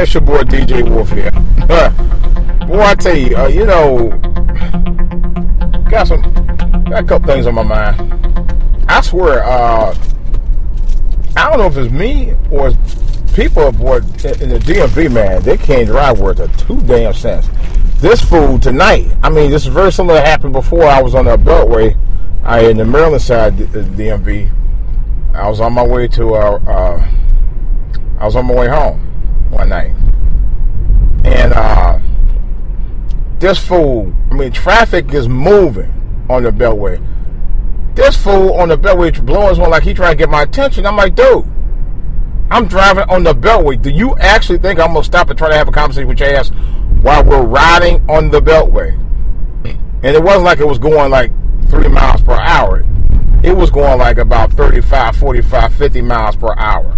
It's your boy DJ Wolf here. Boy, I tell you, got a couple things on my mind. I swear, I don't know if it's me or people aboard in the DMV, man. They can't drive worth a 2 damn cents. This food tonight, I mean, this is very similar to happened before. I was on the Beltway, in the Maryland side of the DMV. I was on my way to, I was on my way home one night. And this fool, I mean, traffic is moving on the Beltway. This fool on the Beltway blowing his horn like he trying to get my attention. I'm like, dude, I'm driving on the Beltway. Do you actually think I'm going to stop and try to have a conversation with your ass while we're riding on the Beltway? And it wasn't like it was going like 3 miles per hour. It was going like about 35, 45, 50 miles per hour.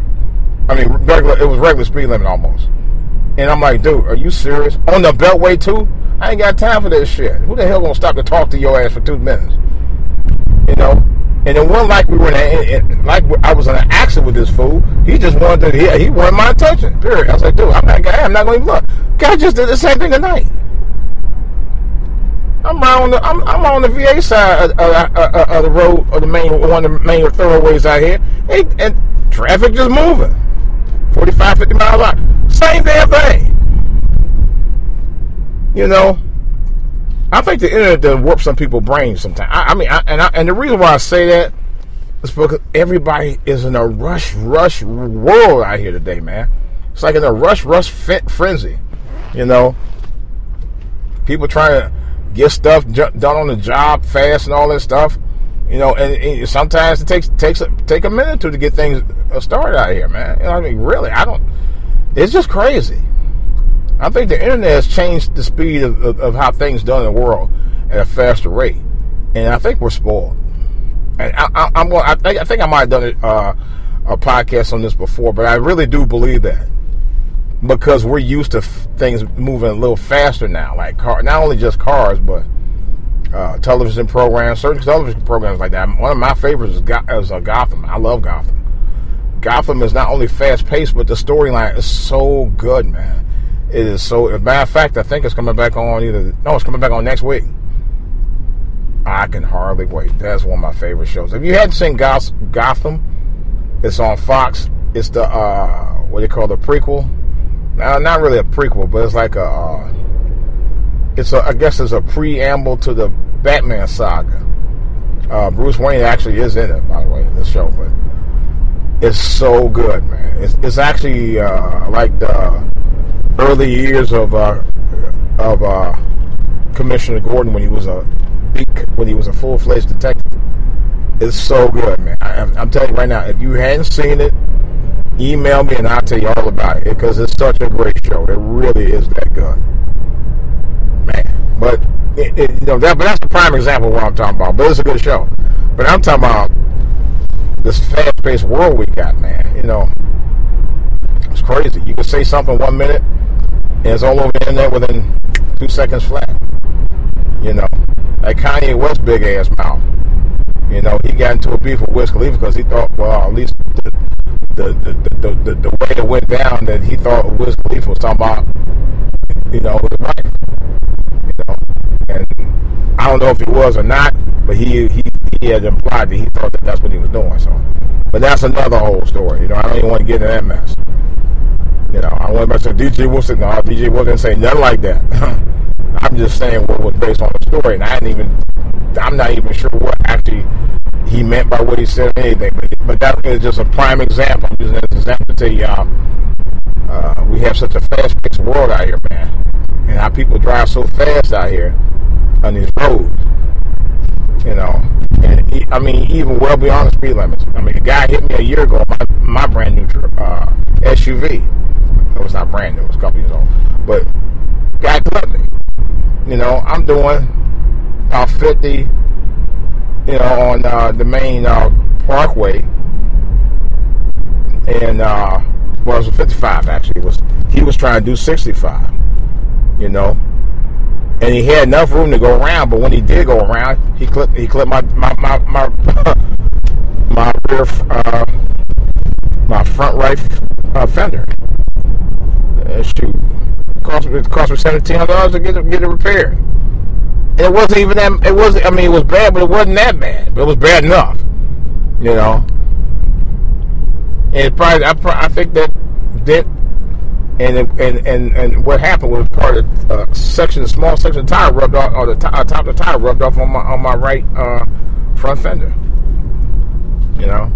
I mean, it was regular speed limit almost. And I'm like, dude, are you serious? On the Beltway too? I ain't got time for this shit. Who the hell gonna stop to talk to your ass for 2 minutes? You know? And it wasn't like we were like I was in an accident with this fool. He just wanted to, he wanted my attention. Period. I was like, dude, I'm not gonna even look. Guy just did the same thing tonight. I'm on the VA side of the road, of the one of the main thoroughways out here, and traffic just moving, 45, 50 miles an hour. Same damn thing. You know, I think the internet does warp some people's brains sometimes. And the reason why I say that is because everybody is in a rush world out here today, man. It's like in a rush frenzy. You know, people trying to get stuff done on the job fast and all that stuff, you know, and sometimes it takes a minute to get things started out here, man. You know what I mean? Really, it's just crazy. I think the internet has changed the speed of how things done in the world at a faster rate, and I think we're spoiled. And I think I might have done a podcast on this before, but I really do believe that. Because we're used to things moving a little faster now, like not only just cars, but television programs, certain television programs like that. One of my favorites is Gotham. I love Gotham. Gotham is not only fast-paced, but the storyline is so good, man. It is so. As a matter of fact, I think it's coming back on it's coming back on next week. I can hardly wait. That's one of my favorite shows. If you hadn't seen Gotham, it's on Fox. It's the what they call the prequel. Not really a prequel, but it's like I guess it's a preamble to the Batman saga. Bruce Wayne actually is in it, by the way, in this show, but it's so good, man. It's actually like the early years of Commissioner Gordon when he was a full-fledged detective. It's so good, man. I'm telling you right now, if you hadn't seen it, email me and I'll tell you all about it, because it's such a great show. It really is that good, man. But but that's the prime example of what I'm talking about. But it's a good show. But I'm talking about this fast-paced world we got, man. You know, it's crazy. You can say something 1 minute and it's all over the internet within 2 seconds flat. You know, like Kanye West's big ass mouth. You know, he got into a beef with Wiz Khalifa because he thought, well, at least the way it went down, that he thought Wiz Khalifa was talking about, you know, his wife. You know, and I don't know if he was or not, but he had implied that he thought that that's what he was doing. So, but that's another whole story. You know, I don't even want to get into that mess. You know, I want to say DJ Wolf said, no, DJ Wolf didn't say nothing like that. I'm just saying what was based on the story, and I'm not even sure what actually he meant by what he said or anything, but that is just a prime example. I'm using that as an example to tell y'all, we have such a fast-paced world out here, man, and how people drive so fast out here on these roads, you know, and even well beyond the speed limits. I mean, a guy hit me a year ago, my brand new SUV. It was not brand new, it was a couple years old, but guy clipped me. You know, I'm doing 50, you know, on the main parkway, and it was 55 actually. He was trying to do 65, you know, and he had enough room to go around. But when he did go around, he clipped my rear, my front right fender. Shoot, cost me $1,700 to get it repaired. And it wasn't even that. It wasn't. I mean, it was bad, but it wasn't that bad. But it was bad enough, you know. And probably, I think that and what happened was part of the small section of the tire rubbed off, or the top of the tire rubbed off on my right front fender, you know,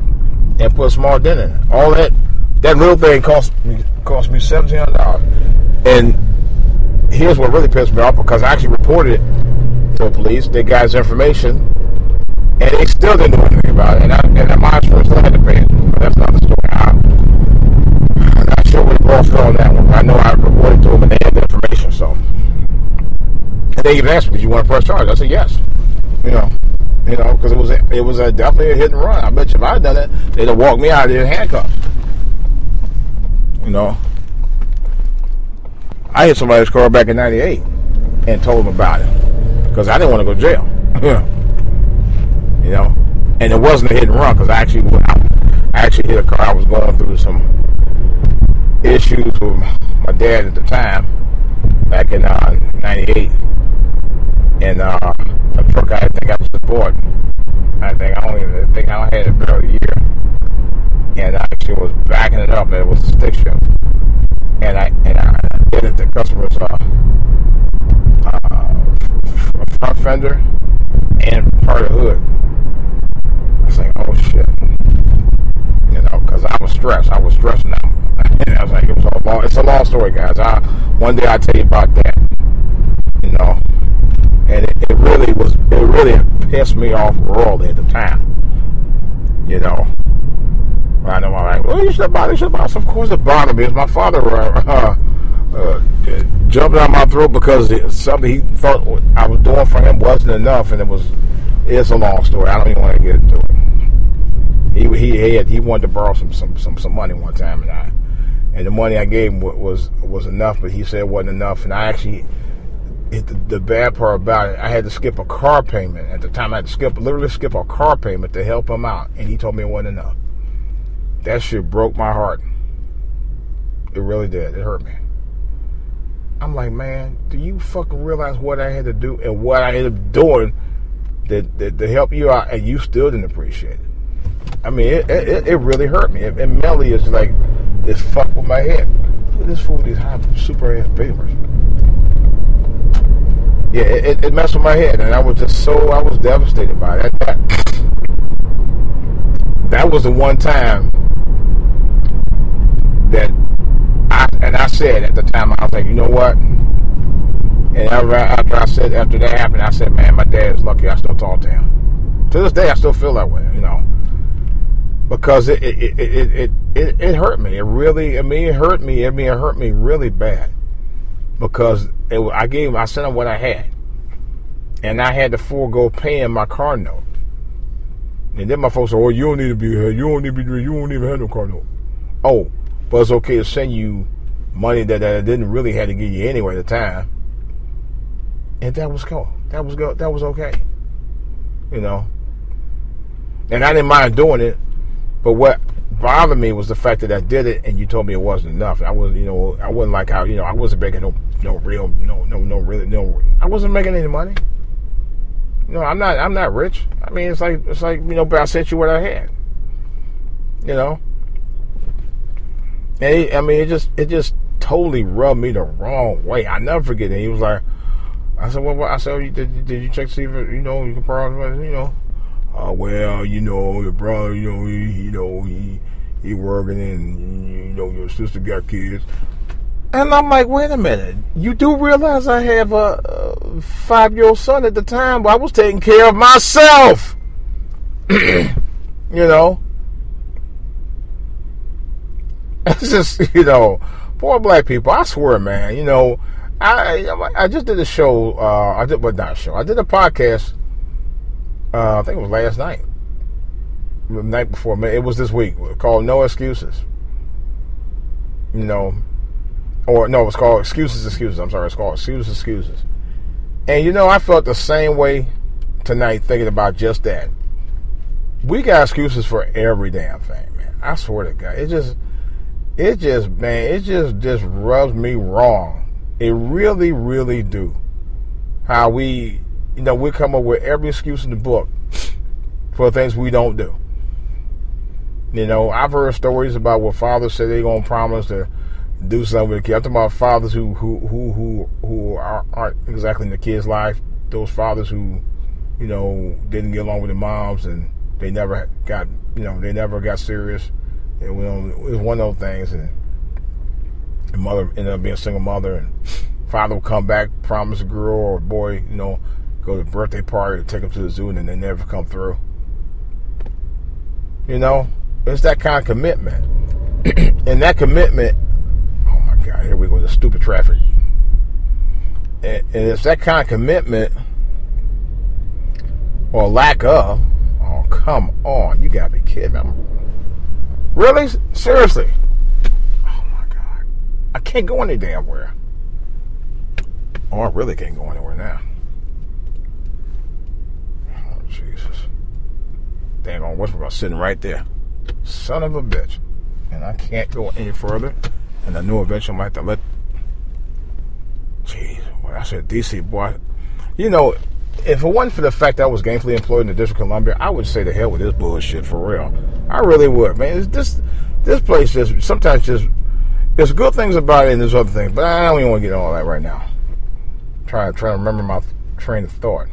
and put a small dent in it. All that little thing cost me $1,700. And here's what really pissed me off, because I actually reported it to the police. They got his information, and they still didn't do anything about it. And my insurance still had to pay it. But that's not the story. I'm not sure what the boss fell on that one, but I know I reported to them and they had the information. So, and they even asked me, "Do you want to press charge?" I said, "Yes." You know, because it was definitely a hit and run. I bet you if I had done it, they'd have walked me out of there in handcuffs. You know, I hit somebody's car back in '98 and told them about it because I didn't want to go to jail. You know, and it wasn't a hit and run because I actually hit a car. I was going through some issues with my dad at the time, back in '98, and a truck I think I just bought. I had it barely a year, and I actually was backing it up, and it was a stick shift, and I did it the customer's front fender and part of the hood. I was like, oh shit. You know, because I was stressed. I was stressing out. And I was like, it's a long story, guys. One day I'll tell you about that. You know, and it really pissed me off royally at the time. You know, I know I'm like, well, you should buy this. Of course, it bothered me. It was my father jumping out my throat because something he thought I was doing for him wasn't enough, and it's a long story. I don't even want to get into it. He wanted to borrow some money one time, and the money I gave him was enough, but he said it wasn't enough, and I actually, the bad part about it, I had to skip a car payment at the time. I had to literally skip a car payment to help him out, and he told me it wasn't enough. That shit broke my heart. It really did. It hurt me. I'm like, man, do you fucking realize what I had to do and what I ended up doing to help you out, and you still didn't appreciate it? I mean, it really hurt me. It mentally is like, it's fucked with my head. Look at this fool with these high super ass papers. Yeah, it messed with my head, and I was devastated by it. That was the one time that I said at the time, I was like, you know what? And after that happened, I said, man, my dad is lucky I still talk to him. To this day, I still feel that way, you know, because it hurt me. It really, it hurt me. It hurt me really bad because I sent him what I had, and I had to forego paying my car note. And then my folks said, "Oh, you don't need to be here. You don't even have no car note." Oh, but it's okay to send you money that I didn't really have to give you anyway at the time. And that was cool. That was okay. You know. And I didn't mind doing it, but what bothered me was the fact that I did it and you told me it wasn't enough. I wasn't like how, I wasn't making I wasn't making any money. I'm not rich. I mean, it's like, but I sent you what I had. And it just totally rubbed me the wrong way. I never forget it. He was like, I said, well, I said, did you check to see if you can borrow, well, your brother, he working and, your sister got kids. And I'm like, wait a minute. You do realize I have a 5-year-old son at the time, but I was taking care of myself. It's just, poor black people. I swear, man. I just did a show. I did a podcast. I think it was last night, the night before. It was this week, called "No Excuses." Or no, it's called Excuses. I'm sorry, it's called Excuses. And I felt the same way tonight, thinking about just that. We got excuses for every damn thing, man. I swear to God, it just rubs me wrong It really, really do. How we come up with every excuse in the book for things we don't do. I've heard stories about what fathers say they're gonna promise to do something with the kids. I'm talking about fathers who aren't exactly in the kids' life. Those fathers who, didn't get along with their moms and they never got serious. It was one of those things, and the mother ended up being a single mother, and father would come back, promise a girl or a boy, go to a birthday party, take them to the zoo, and then they never come through. It's that kind of commitment. And that commitment, oh my God, here we go, the stupid traffic. And it's that kind of commitment, or lack of, oh, come on, you gotta be kidding me. Really? Seriously? Oh my God. I can't go any damn where. Oh, I really can't go anywhere now. Oh, Jesus. Dang on whisper, sitting right there. Son of a bitch. And I can't go any further. And I knew eventually I might have to let... Jeez, when I said DC, boy, if it wasn't for the fact that I was gainfully employed in the District of Columbia, I would say the hell with this bullshit for real. I really would, man. This place just sometimes there's good things about it and there's other things, but I don't even want to get into all that right now. Trying to remember my train of thought.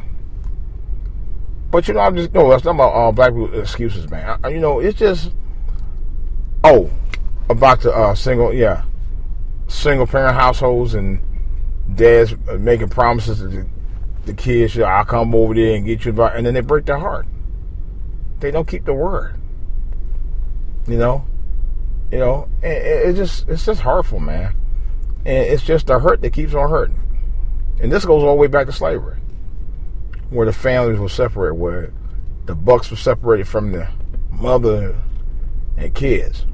But I'm just that's not about black people excuses, man. It's just about the single parent households and dads making promises to the kids. I'll come over there and get you about, and then they break their heart. They don't keep the word. And it's just hurtful, man. And it's just the hurt that keeps on hurting. And this goes all the way back to slavery, where the families were separated, where the bucks were separated from the mother and kids.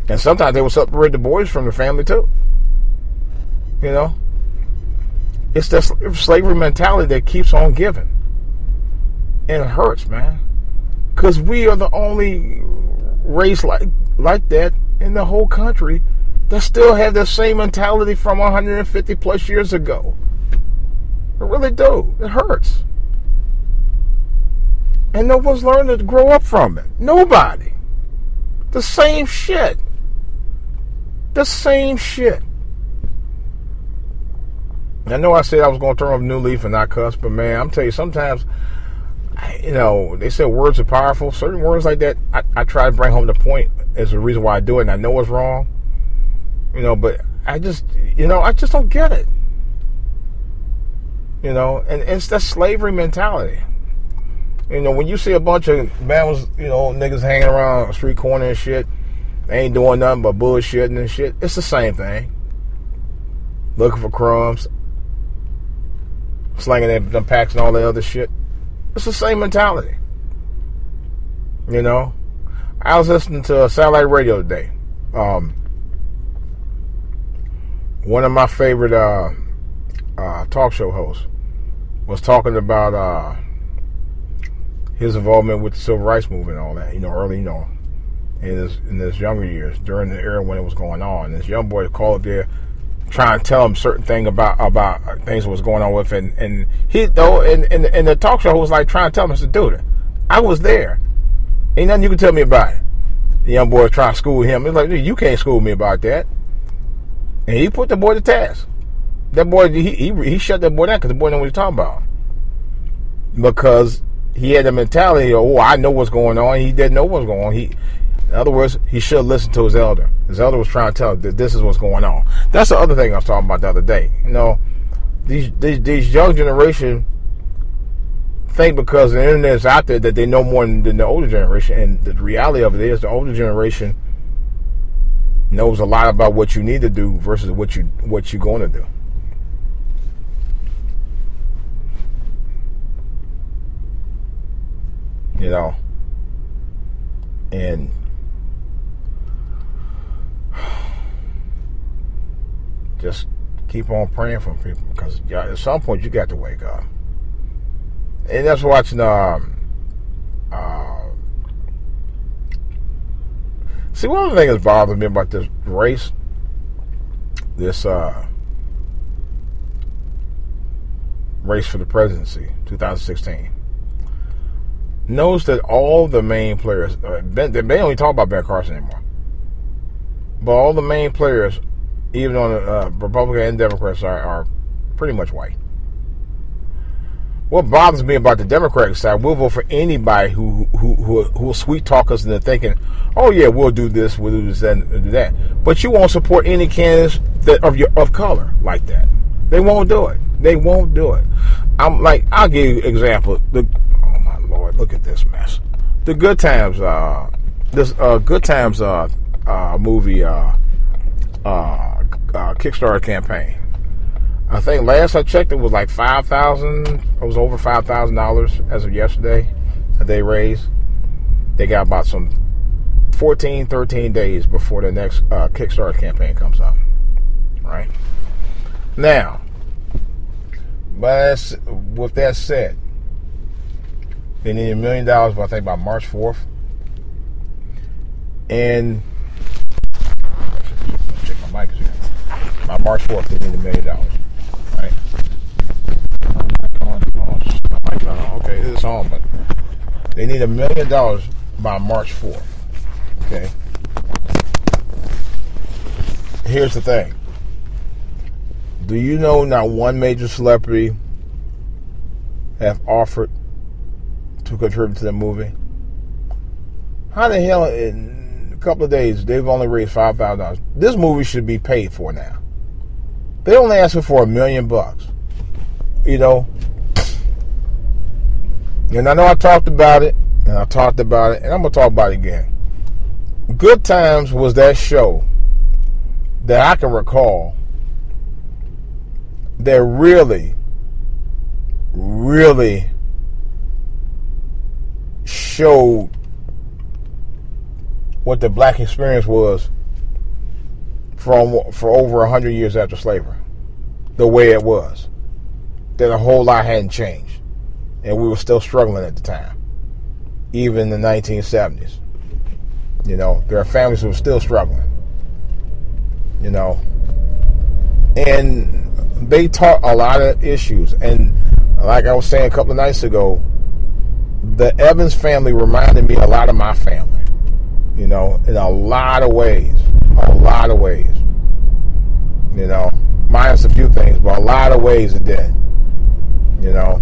And sometimes they would separate the boys from the family too. It's that slavery mentality that keeps on giving. And it hurts, man. Because we are the only race like that in the whole country that still have the same mentality from 150 plus years ago. It really do. It hurts. And no one's learned to grow up from it. Nobody. The same shit. The same shit. I know I said I was going to turn off a new leaf and not cuss, but man, I'm telling you, sometimes, they say words are powerful. Certain words like that, I try to bring home the point as the reason why I do it, and I know it's wrong. But I just don't get it. And it's that slavery mentality. When you see a bunch of niggas hanging around a street corner and shit, they ain't doing nothing but bullshitting and shit, it's the same thing. Looking for crumbs, slanging them packs and all that other shit. It's the same mentality. I was listening to satellite radio today. One of my favorite talk show hosts was talking about his involvement with the civil rights movement and all that. Early, in his younger years, during the era when it was going on. This young boy called up there, trying to tell him certain thing about things that was going on with it. And he, though, in the talk show, was like trying to tell him, I said, dude, I was there. Ain't nothing you can tell me about it. The young boy was trying to school him. He's like, dude, you can't school me about that. And he put the boy to task. That boy, he shut that boy down because the boy knew what he's talking about. Because he had the mentality of, I know what's going on. He didn't know what's going on. In other words, he should have listened to his elder. His elder was trying to tell him that this is what's going on. That's the other thing I was talking about the other day. These young generation think because the internet is out there that they know more than the older generation. And the reality of it is the older generation knows a lot about what you need to do versus what you're going to do. And just keep on praying for people, because at some point you got to wake up. And that's watching see, one of the things that bothers me about this race, this race for the presidency, 2016. Notice that all the main players, they don't even talk about Ben Carson anymore, but all the main players, even on the Republican and Democrats, are pretty much white. What bothers me about the Democratic side, we'll vote for anybody who will sweet talk us into thinking, oh yeah, we'll do this, we'll do this, and do that. But you won't support any candidates of color like that. They won't do it. They won't do it. I'll give you an example. Oh my Lord, look at this mess. The Good Times, Good Times movie Kickstarter campaign. I think last I checked, it was like $5,000. It was over $5,000 as of yesterday that they raised. They got about some 14, 13 days before the next Kickstarter campaign comes up. Right? Now, but with that said, they need $1 million, I think, by March 4th. And check my mic here. By March 4th, they need $1 million. Right? Okay, it's on, but they need $1 million by March 4th. Okay. Here's the thing. Do you know not one major celebrity have offered to contribute to the movie? How the hell in a couple of days they've only raised $5,000? This movie should be paid for now. They only asking for $1 million. You know. And I know I talked about it, and I'm gonna talk about it again. Good Times was that show that I can recall that really, really showed what the black experience was for over 100 years after slavery. The way it was. That a whole lot hadn't changed. And we were still struggling at the time. Even in the 1970s. You know, there are families who are still struggling. You know. And they taught a lot of issues. And like I was saying a couple of nights ago, the Evans family reminded me a lot of my family. You know, in a lot of ways. A lot of ways. You know, minus a few things, but a lot of ways it did. You know.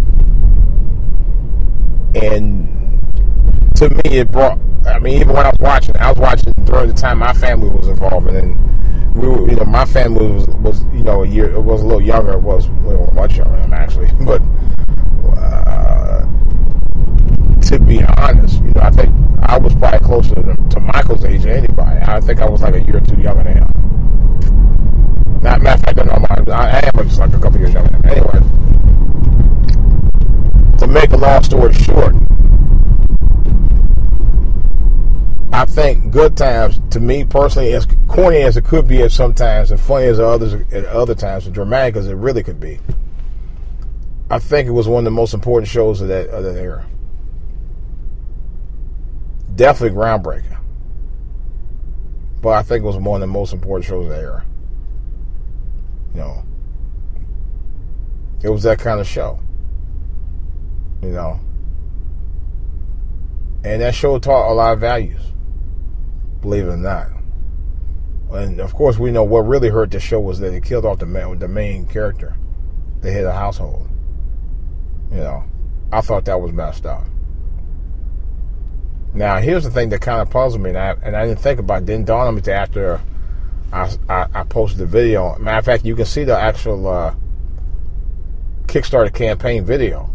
And to me, it brought, I mean, even when I was watching during the time my family was involved. And we were, you know, my family was you know, it was a little younger. It was much younger than actually. But to be honest, you know, I think I was probably closer to Michael's age than anybody. I think I was like a year or two younger than him. Matter of fact, I am just like a couple years younger than him. Anyway, to make a long story short, I think Good Times, to me personally, as corny as it could be at some times, and funny as at other times, and dramatic as it really could be, I think it was one of the most important shows of that era. Definitely groundbreaking. But I think it was one of the most important shows of the era. You know, it was that kind of show. You know, and that show taught a lot of values, believe it or not. And of course, we know what really hurt the show was that it killed off the main character, the head of the household. You know, I thought that was messed up. Now, here's the thing that kind of puzzled me, and I didn't think about it. Didn't dawn on me until after I posted the video. Matter of fact, you can see the actual Kickstarter campaign video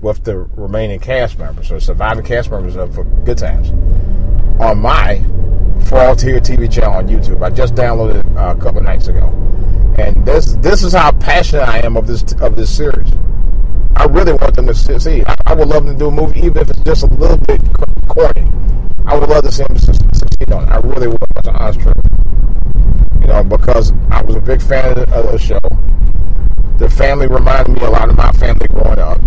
with the remaining cast members, or surviving cast members of Good Times, on my Frontier TV channel on YouTube. I just downloaded it a couple of nights ago, and this is how passionate I am of this series. I really want them to succeed. I would love them to do a movie, even if it's just a little bit corny. I would love to see them succeed on it. I really would. That's an honest truth. You know, because I was a big fan of the show. The family reminded me a lot of my family growing up.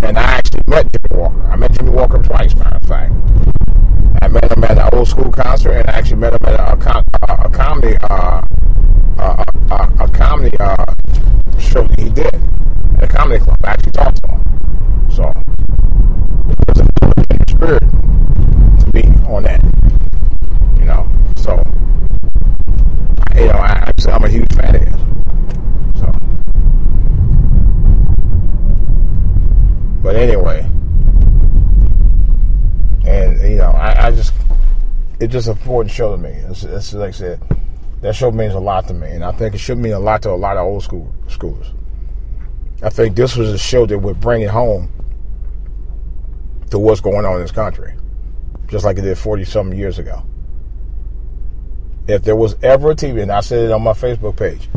And I actually met Jimmy Walker. I met Jimmy Walker twice, matter of fact. I met him at an old school concert, and I actually met him at a comedy show that he did. I'm a huge fan of his. So, but anyway, and it's just an important show to me. It's like I said, that show means a lot to me, and I think it should mean a lot to a lot of old schoolers. I think this was a show that would bring it home to what's going on in this country, just like it did 40-something years ago. If there was ever a TV, and I said it on my Facebook page,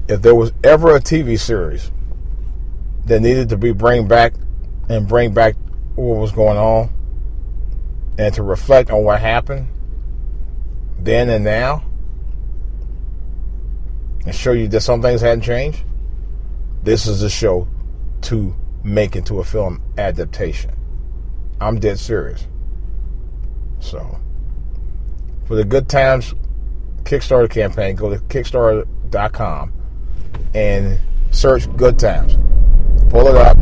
if there was ever a TV series that needed to be bring back what was going on and to reflect on what happened then and now and show you that some things hadn't changed, this is the show to make into a film adaptation. I'm dead serious. So, for the Good Times Kickstarter campaign, go to Kickstarter.com and search Good Times. Pull it up.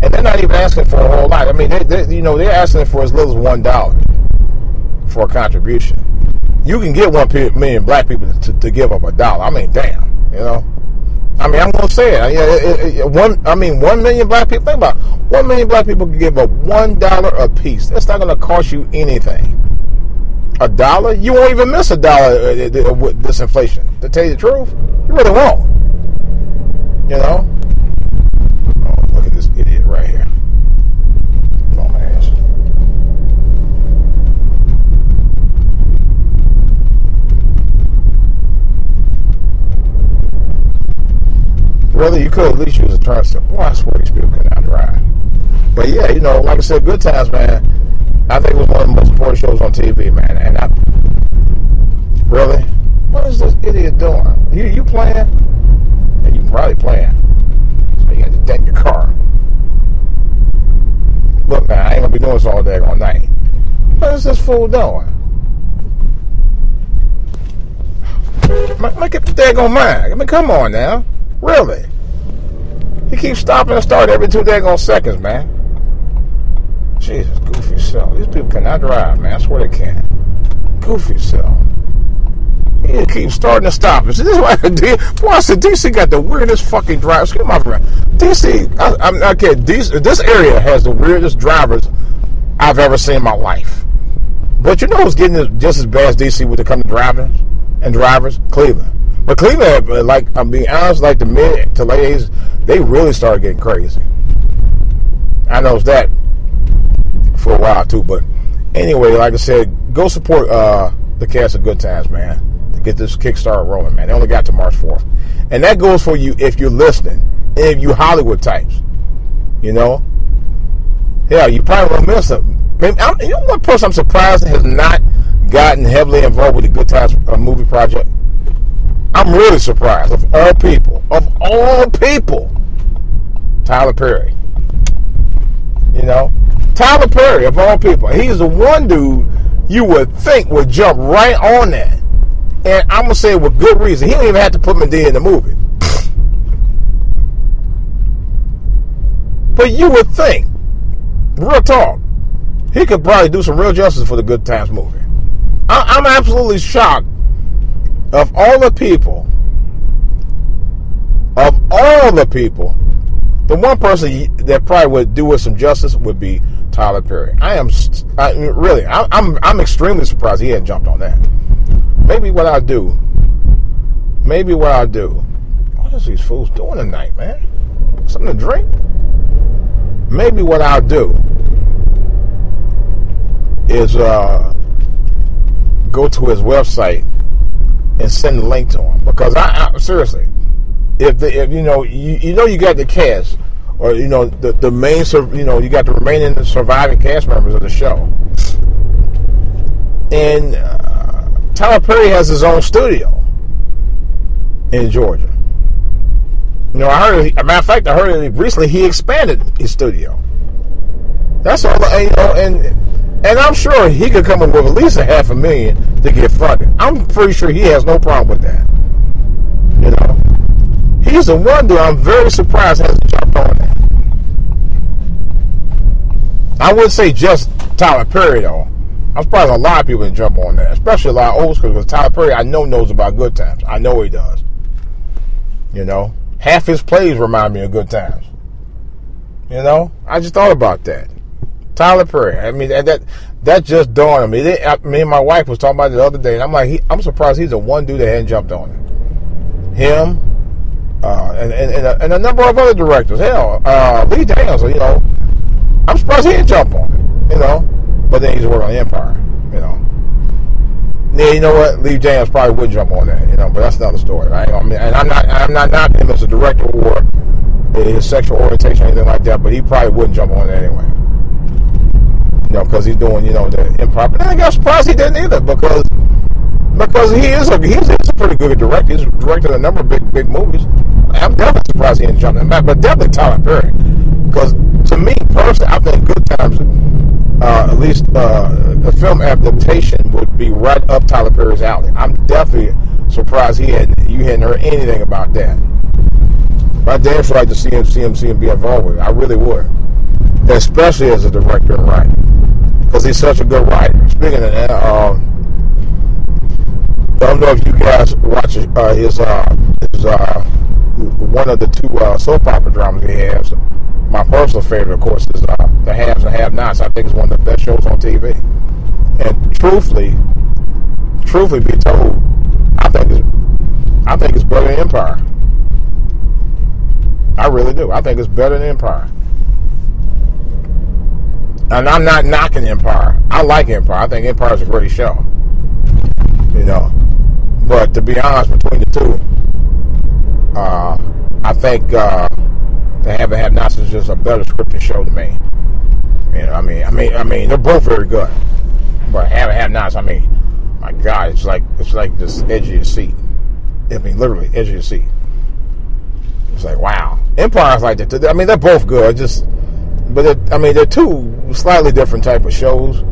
And they're not even asking for a whole lot. I mean, they're asking for as little as $1 for a contribution. You can get 1 million black people to give up $1. I mean, damn, I mean, I'm going to say it. 1 million black people. Think about it. 1 million black people can give up $1 a piece. That's not going to cost you anything. $1? You won't even miss $1 with this inflation. To tell you the truth, you really won't. Oh, look at this idiot right here. Oh, my ass. Really, you could at least use a turn signal. Boy, I swear these people cannot drive. But yeah, like I said, Good Times, man. I think it was one of the most important shows on TV, man. And really, what is this idiot doing? You playing? Yeah, you probably playing. So you got to dent your car. Look, man, I ain't gonna be doing this all day, all night. What is this fool doing? Make it the daggone mind. I mean, come on now. Really? He keeps stopping and starting every 2 daggone seconds, man. Jesus, goofy self. These people cannot drive, man. I swear they can. Goofy self. He keeps starting and stopping. See, this is why I said DC got the weirdest fucking drivers. Excuse my friend. DC, I'm not kidding. This area has the weirdest drivers I've ever seen in my life. But you know who's getting just as bad as DC when it comes to drivers? Cleveland. But Cleveland, like, I'm being honest, like the mid to late 80s, they really started getting crazy. I noticed that for a while too. But anyway, like I said, go support the cast of Good Times, man, to get this Kickstarter rolling, man. They only got to March 4th. And that goes for you if you're listening, and if you Hollywood types, Yeah, you probably won't miss it. One person I'm surprised has not gotten heavily involved with the Good Times movie project? I'm really surprised. Of all people, Tyler Perry. Tyler Perry, of all people. He's the one dude you would think would jump right on that. And I'm going to say it with good reason. He didn't even have to put Medea in the movie. But you would think, real talk, he could probably do some real justice for the Good Times movie. I'm absolutely shocked. Of all the people, the one person that probably would do us some justice would be Tyler Perry. I'm extremely surprised he hadn't jumped on that. Maybe what I'll do. What is these fools doing tonight, man? Something to drink? Maybe what I'll do is go to his website and send the link to him, because I seriously, if you got the cast, or the main, you got the remaining surviving cast members of the show, and Tyler Perry has his own studio in Georgia. I heard. As a matter of fact, I heard that recently he expanded his studio. That's all. And I'm sure he could come up with at least $500,000 to get funded. I'm pretty sure he has no problem with that. He's the one dude I'm very surprised hasn't jumped on that. I wouldn't say just Tyler Perry though, I'm surprised a lot of people didn't jump on that, especially a lot of old school, because Tyler Perry, I know, knows about Good Times. I know he does. You know, half his plays remind me of Good Times. You know, I just thought about that. Tyler Perry. I mean, that just dawned on me. Me and my wife was talking about it the other day, and I'm like, I'm surprised he's the one dude that hadn't jumped on it. Him, and a number of other directors. Hell, Lee Daniels. You know, I'm surprised he didn't jump on it. You know, but then he's working on Empire. You know, yeah, you know what? Lee Daniels probably wouldn't jump on that. You know, but that's another story, right? I mean, and I'm not knocking him as a director or his sexual orientation or anything like that, but he probably wouldn't jump on it anyway. You know, because he's doing, you know, the Empire. But I got surprised he didn't either, because he's a pretty good director. He's directed a number of big movies. I'm definitely surprised he didn't jump in back, but definitely Tyler Perry. Because to me personally, I think Good Times, at least a film adaptation, would be right up Tyler Perry's alley. I'm definitely surprised you hadn't heard anything about that. But I'd damn sure like to see him be involved with it. I really would, especially as a director and writer, because he's such a good writer. Speaking of that, I don't know if you guys watch his one of the two soap opera dramas he has. My personal favorite, of course, is The Haves and Have-Nots. I think it's one of the best shows on TV. And truthfully be told, I think it's better than Empire. I really do. I think it's better than Empire. And I'm not knocking Empire. I like Empire. I think Empire is a great show. You know. But to be honest, between the two, I think The Have and Have-Nots is just a better scripted show to me. You know, I mean, they're both very good. But Have and Have-Nots, I mean, my God, it's like just edge of your seat. I mean, literally edge of your seat. It's like, wow. Empire's like that. I mean, they're both good. They're two slightly different type of shows.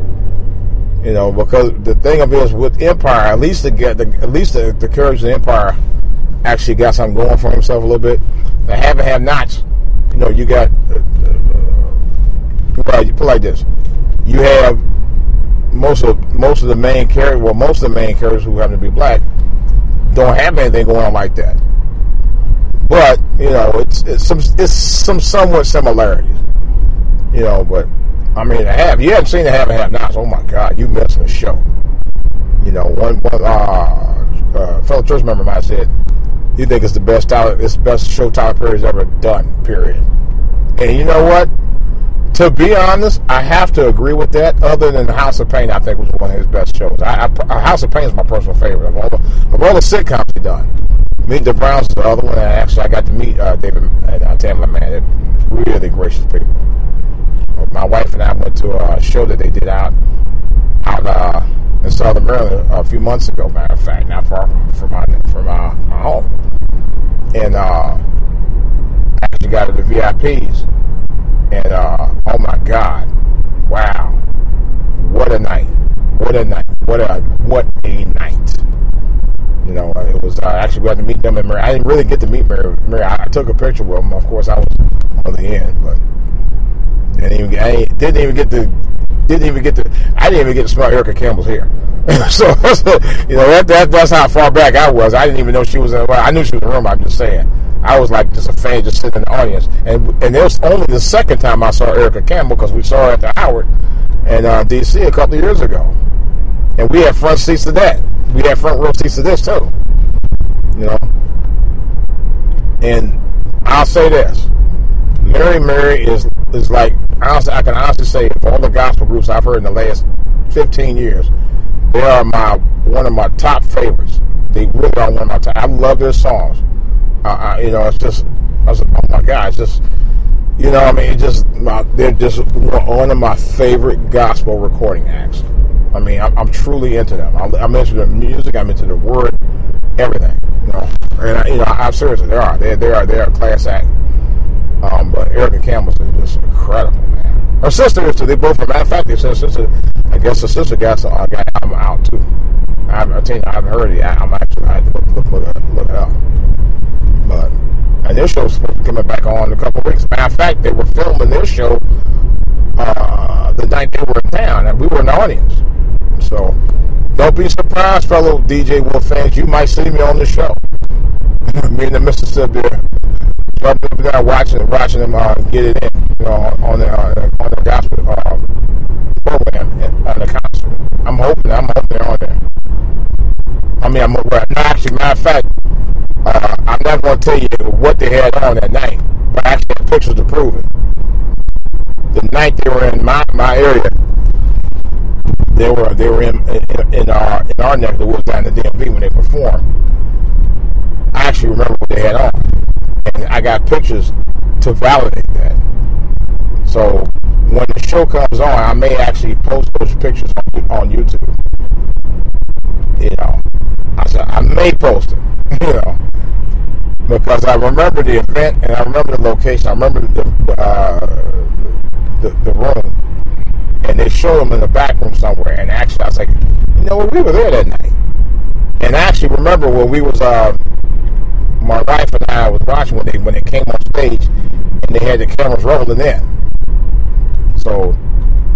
You know, because the thing of it is with Empire, at least the characters of Empire actually got something going for himself a little bit. The Have and Have-Nots, you know, you got you put it like this: you have most of the main characters. Well, most of the main characters who happen to be black don't have anything going on like that. But you know, it's some somewhat similarities. You know, but I mean, you haven't seen The Have and Have-Nots. Oh my God, you missing a show. You know, one fellow church member of mine said he think it's the best show Tyler Perry's ever done. Period. And you know what? To be honest, I have to agree with that. Other than House of Pain, I think was one of his best shows. House of Pain is my personal favorite of all the sitcoms he's done. Meet the Browns is the other one. I got to meet David and Tamla, man. They're really gracious people. My wife and I went to a show that they did out in Southern Maryland a few months ago. Matter of fact, not far from my home, and I actually got to the VIPs. And oh my God, wow, what a night! What a night! What a night! You know, it was actually we had to meet them in Mary. I didn't really get to meet Mary. I took a picture with them. Of course, I was on the end, but I didn't even get to smell Erica Campbell's hair. so you know that's how far back I was. I didn't even know she was in. Well, I knew she was in the room. I'm just saying. I was like just a fan, just sitting in the audience, and it was only the second time I saw Erica Campbell because we saw her at the Howard in D.C. a couple of years ago, and we had front seats to that. We had front row seats to this too, you know. And I'll say this: Mary is like honestly, I can honestly say of all the gospel groups I've heard in the last 15 years, they are one of my top favorites. They really are one of my top. I love their songs. You know, it's just, I was like, oh my God, it's just, you know, I mean, they're just one of my favorite gospel recording acts. I mean, I'm truly into them. I'm into the music, I'm into the word, everything, you know. And I'm seriously, they are a class act. But Erica Campbell's is just incredible, man. Her sister is too. They both, matter of fact, they said sister. I guess the sister got some. I'm out too. I haven't heard it. I'm actually I had to look it up. But and their show's coming back on in a couple of weeks. Matter of fact, they were filming their show the night they were in town, and we were in the audience. So don't be surprised, fellow DJ Wolf fans. You might see me on the show. Me in the Mississippi, jumping up and down, watching them get it in, on the gospel program on the concert. I'm hoping they're on there. I mean, actually, matter of fact, I'm not going to tell you what they had on that night, but I actually have pictures to prove it. The night they were in my area, they were in our neck of the woods down in the DMV when they performed. I actually remember what they had on, and I got pictures to validate that. So when the show comes on, I may actually post those pictures on YouTube. I said I may post them, because I remember the event and I remember the location. I remember the room, and they showed them in the back room somewhere. And actually, I was like, we were there that night. And I actually remember when we was my wife and I was watching when they came on stage and they had the cameras rolling in. So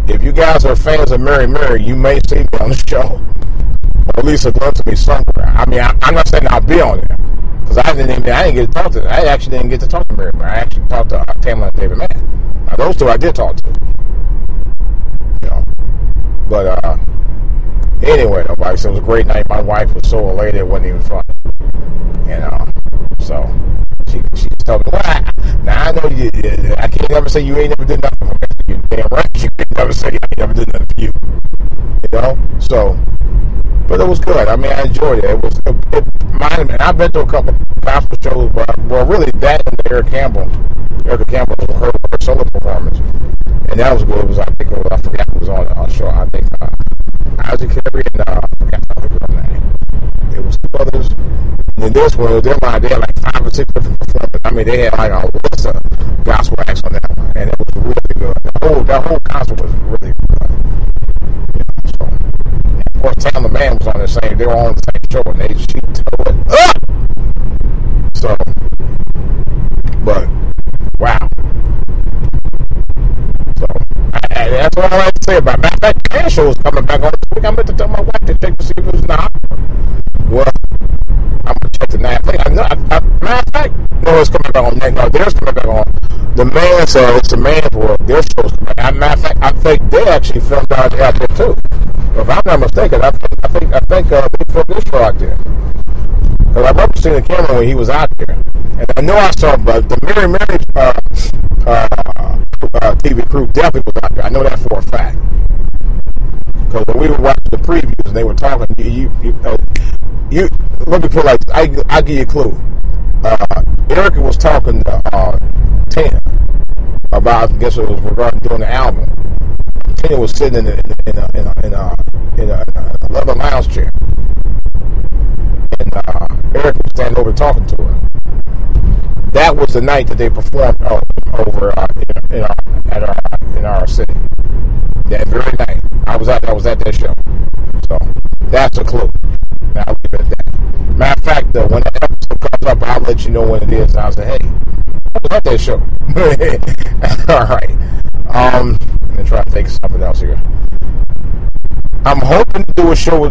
if you guys are fans of Mary Mary, you may see me on the show, or at least a glimpse of me somewhere. I mean, I'm not saying I'll be on there, because I didn't get to talk to them. I actually didn't get to talk to Mary Mary. I actually talked to Tamla and David Mann. Now those two I did talk to. But anyway, nobody. So it was a great night. My wife was so elated it wasn't even funny. So she told me, well, now I know you. I can't never say you ain't never did nothing for me. You damn right. You can't never say I ain't never did nothing for you. So, but it was good. I mean, I enjoyed it. It reminded me. And I've been to a couple of gospel shows, well, really that and the Erica Campbell was her solo performance, and that was good. It was I forgot who was on the show. I think Isaac Carey and I forgot the girl's name. It was two others. And this one, they had like 5 or 6 different performances. I mean, they had like a list of gospel acts on that one, and it was really good. That whole concert was really good. So, and of course, Tamla Mann was on the same. They were on the same show, and she tore it up. So, but wow. So that's what I like to say about it. Matter of fact, the Can show is coming back on this week. I meant to tell my wife to check to see if it was not. Well, I'm gonna check tonight. Matter of fact, no, it's coming back on. No, theirs coming back on. The man said it's a man's world. Their show's coming back. Matter of fact, I think they actually filmed out there too. If I'm not mistaken, I think they filmed this show out there. Because I remember seeing the camera when he was out there, and I know I saw, but the Mary Mary TV crew definitely was out there. I know that for a fact. Because when we were watching the previews and they were talking, you let me put it like this. I'll give you a clue. Erica was talking to Tina about, I guess it was regarding doing the album. Tina was sitting in a leather lounge chair, and Erica was standing over talking to her. That was the night that they performed over in our city. That very night, I was at that show. So that's a clue. Now I'll leave it at that. Matter of fact, when that episode comes up, I'll let you know when it is. And I'll say, hey, I was at that show. All right. I'm gonna try to think of something else here. I'm hoping to do a show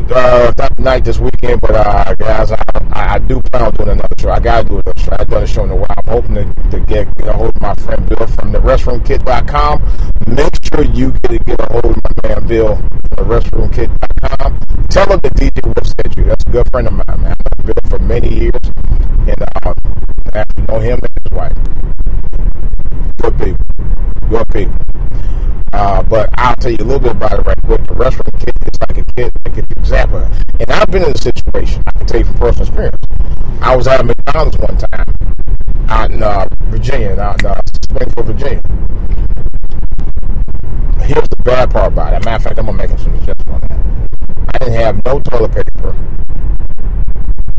tonight this weekend, but guys, I do plan on doing another show. I gotta do another show. I haven't done a show in a while. I'm hoping to get a hold of my friend Bill from the restroomkit.com. Make sure you get a hold of my man Bill from the restroomkit.com. Tell him that DJ Wolf sent you. That's a good friend of mine, man. I've known Bill for many years, and I actually know him and his wife. Good people. Good people. But I'll tell you a little bit about it right quick. The restroom kit is like a kit, like an example. And I've been in a situation, I can tell you from personal experience. I was at McDonald's one time out in Virginia, out in Springfield, Virginia. Here's the bad part about it. As a matter of fact, I'm going to make some suggestions on that. I didn't have no toilet paper.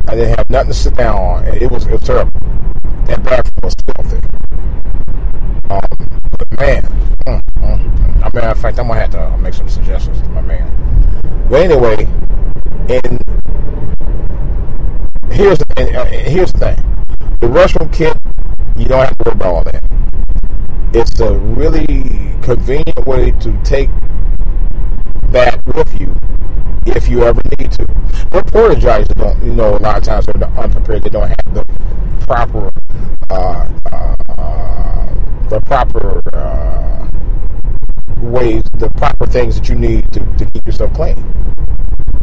I didn't have nothing to sit down on. It was terrible. That bathroom was filthy. But man, as a matter of fact, I'm going to have to make some suggestions to my man. But anyway, and here's the thing. The restroom kit, you don't have to worry about all that. It's a really convenient way to take that with you if you ever need to. But porta johns don't, a lot of times they're unprepared. They don't have the proper ways, the proper things that you need to keep yourself clean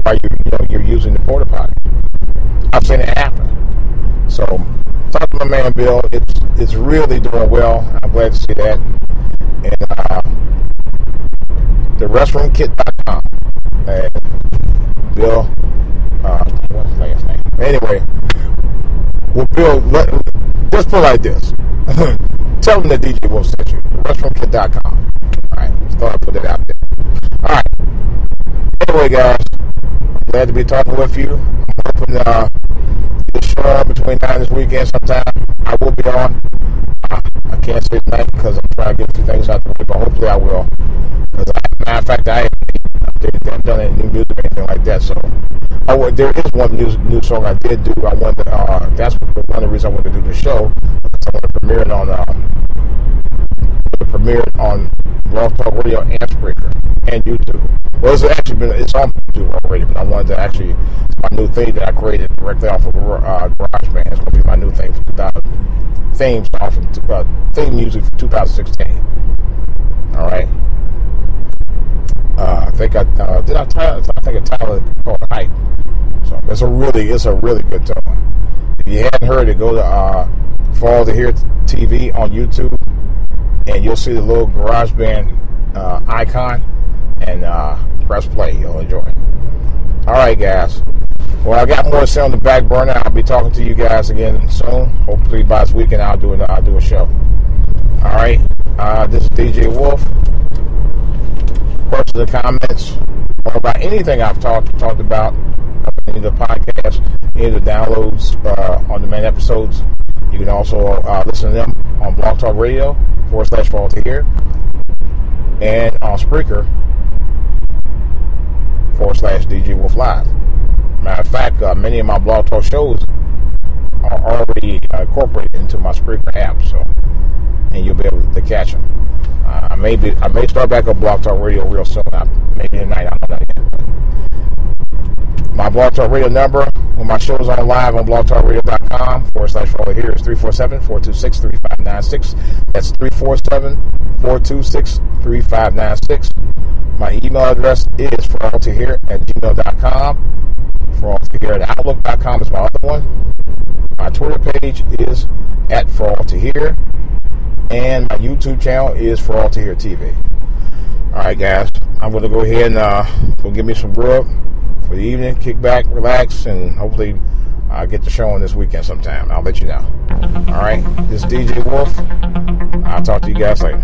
while you're using the porta potty. I've seen it happen. So talk to my man Bill. It's really doing well. I'm glad to see that. And the restroomkit.com. And Bill, what's his last name? Anyway, well, Bill, let's put it like this. Tell them that DJ Wolf sent you. Restroomkit.com. All right, just thought I'd put it out there. All right. Anyway, guys, I'm glad to be talking with you. I'm hoping this show on between now and this weekend sometime. I will be on. I can't say tonight because I'm trying to get a few things out of the way, but hopefully I will. Because, matter of fact, I haven't done any new music or anything like that. So, there is one new song I did do. I wanted that's one of the reasons I wanted to do the show, because I want to premiere it on Blog Talk Radio and Spreaker and YouTube. Well, it's on YouTube already, but I wanted to it's my new thing that I created directly off of GarageBand. It's going to be my new thing for theme music for 2016. All right. I think I titled it called Hype. So it's a really good tone. If you hadn't heard it, go to Fall to Hear TV on YouTube, and you'll see the little GarageBand icon, and press play. You'll enjoy it. All right, guys. Well, I got more to say on the back burner. I'll be talking to you guys again soon. Hopefully by this weekend I'll do a show. All right. This is DJ Wolf. Questions or comments or about anything I've talked about, any of the podcasts, any of the downloads on the main episodes, you can also listen to them on Blog Talk Radio /Fall to Hear, and on Spreaker /DJ Wolf Live. Matter of fact, many of my Blog Talk shows are already incorporated into my Spreaker app, and you'll be able to catch them. I may start back up Blog Talk Radio real soon. Maybe tonight. I don't know yet. My Blog Talk Radio number when my show is on live on blogtalkradio.com /Fall to Hear is 347-426-3596. That's 347-426-3596. My email address is falltohear@gmail.com. Falltohear@outlook.com is my other one. My Twitter page is @falltohear. And my YouTube channel is For All to Hear TV. All right, guys. I'm going to go ahead and go get me some grub for the evening. Kick back, relax, and hopefully get the show on this weekend sometime. I'll let you know. All right. This is DJ Wolf. I'll talk to you guys later.